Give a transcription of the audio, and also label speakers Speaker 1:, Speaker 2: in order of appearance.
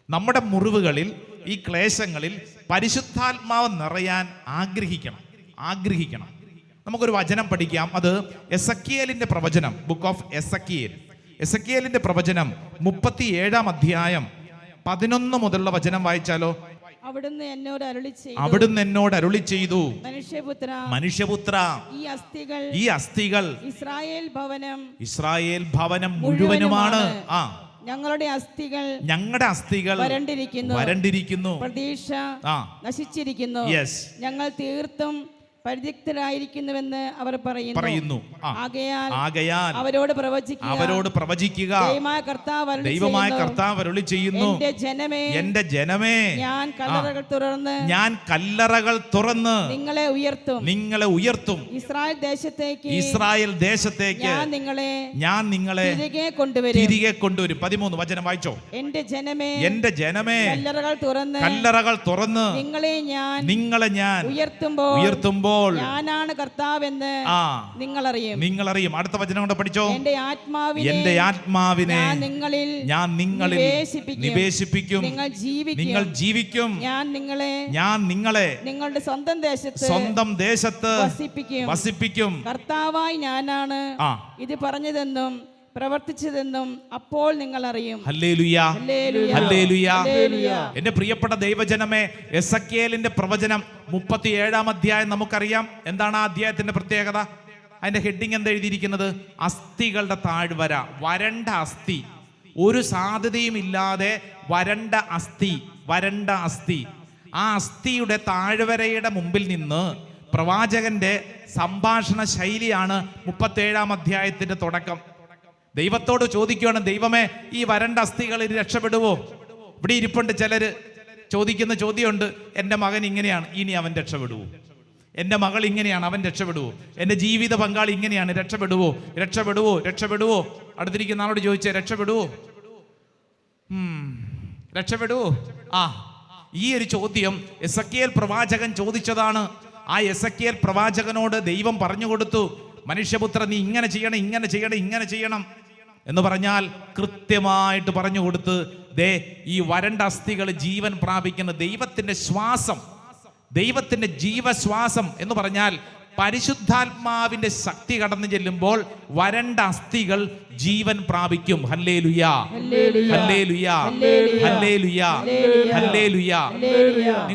Speaker 1: നമ്മുടെ മുറിവുകളിൽ, ഈ ക്ലേശങ്ങളിൽ പരിശുദ്ധാത്മാവ് നിറയാൻ ആഗ്രഹിക്കണം. നമുക്കൊരു വചനം പഠിക്കാം. അത് എസക്കിയേലിന്റെ പ്രവചനം, ബുക്ക് ഓഫ് എസക്കിയേലിന്റെ പ്രവചനം 37-ാം അധ്യായം 11 മുതലുള്ള വചനം വായിച്ചാലോ?
Speaker 2: അവിടുന്ന് എന്നോട് അരുളി ചെയ്തു,
Speaker 1: മനുഷ്യപുത്ര, ഈ അസ്ഥികൾ ഇസ്രായേൽ ഭവനം മുഴുവനുമാണ്.
Speaker 2: ഞങ്ങളുടെ അസ്ഥികൾ
Speaker 1: വരണ്ടിരിക്കുന്നു,
Speaker 2: പ്രതീക്ഷ നശിച്ചിരിക്കുന്നു, ഞങ്ങൾ തീർത്തും പരിത്യക്തരായിരിക്കുന്നുവെന്ന് അവർ പറയുന്നു.
Speaker 1: ആകയാൽ അവരോട് പ്രവചിക്കുക. ദൈവമായ കർത്താവ് അരുളി ചെയ്യുന്നു, എന്റെ ജനമേ, ഞാൻ കല്ലറകൾ തുറന്ന് നിങ്ങളെ ഉയർത്തും. ഇസ്രായേൽ ദേശത്തേക്ക് ഞാൻ നിങ്ങളെ തിരികെ കൊണ്ടുവരും. 13 വചനം വായിച്ചോ. എന്റെ ജനമേ, കല്ലറകൾ തുറന്ന് നിങ്ങളെ ഞാൻ ഉയർത്തുമ്പോൾ
Speaker 2: ഞാനാണ് കർത്താവെന്ന് നിങ്ങൾ അറിയും.
Speaker 1: അടുത്ത വചനം കൊണ്ട് പഠിച്ചോ.
Speaker 2: എന്റെ ആത്മാവിനെ
Speaker 1: ഞാൻ നിങ്ങളിൽ നിവേശിപ്പിക്കും, നിങ്ങൾ ജീവിക്കും. ഞാൻ നിങ്ങളെ
Speaker 2: നിങ്ങളുടെ സ്വന്തം ദേശത്ത്
Speaker 1: വസിപ്പിക്കും.
Speaker 2: കർത്താവായി ഞാനാണ് ഇത് പറഞ്ഞതെന്നും പ്രവർത്തിച്ചതെന്നും അപ്പോൾ നിങ്ങൾ അറിയും.
Speaker 1: Hallelujah, hallelujah. എന്റെ പ്രിയപ്പെട്ട ദൈവജനമേ, എസക്കിയേലിന്റെ പ്രവചനം 37-ാം അധ്യായം നമുക്കറിയാം. എന്താണ് ആ അധ്യായത്തിന്റെ പ്രത്യേകത? അതിന്റെ ഹെഡിങ് എന്താ എഴുതിയിരിക്കുന്നത്? അസ്ഥികളുടെ താഴ്വര, വരണ്ട അസ്ഥി, ഒരു സാധ്യതയും ഇല്ലാതെ വരണ്ട അസ്ഥി. ആ അസ്ഥിയുടെ താഴ്വരയുടെ മുമ്പിൽ നിന്ന് പ്രവാചകന്റെ സംഭാഷണ ശൈലിയാണ് 37-ാം അധ്യായത്തിന്റെ തുടക്കം. ദൈവത്തോട് ചോദിക്കുകയാണ്, ദൈവമേ, ഈ വരണ്ട അസ്ഥികൾ രക്ഷപ്പെടുവോ? ഇവിടെ ഇരിപ്പുണ്ട് ചിലര് ചോദിക്കുന്ന ചോദ്യമുണ്ട്, എൻ്റെ മകൻ ഇങ്ങനെയാണ്, ഇനി അവൻ രക്ഷപ്പെടുവോ? എൻ്റെ മകൾ ഇങ്ങനെയാണ്, അവൻ രക്ഷപ്പെടുവോ? എൻ്റെ ജീവിത പങ്കാളി ഇങ്ങനെയാണ്, രക്ഷപ്പെടുവോ? അടുത്തിരിക്കുന്ന ആളോട് ചോദിച്ചേ, രക്ഷപ്പെടുവോ? ഈ ഒരു ചോദ്യം എസക്കിയേൽ പ്രവാചകൻ ചോദിച്ചതാണ്. ആ എസക്കിയേൽ പ്രവാചകനോട് ദൈവം പറഞ്ഞു കൊടുത്തു, മനുഷ്യപുത്ര, നീ ഇങ്ങനെ ചെയ്യണം എന്ന് പറഞ്ഞാൽ കൃത്യമായിട്ട് പറഞ്ഞു കൊടുത്ത്, ദേ ഈ വരണ്ട അസ്ഥികൾ ജീവൻ പ്രാപിക്കുന്ന ദൈവത്തിന്റെ ശ്വാസം, ദൈവത്തിന്റെ ജീവശ്വാസം എന്ന് പറഞ്ഞാൽ പരിശുദ്ധാത്മാവിന്റെ ശക്തി കടന്നു ചെല്ലുമ്പോൾ വരണ്ട അസ്ഥികൾ ജീവൻ പ്രാപിക്കും. Hallelujah, hallelujah, hallelujah, hallelujah.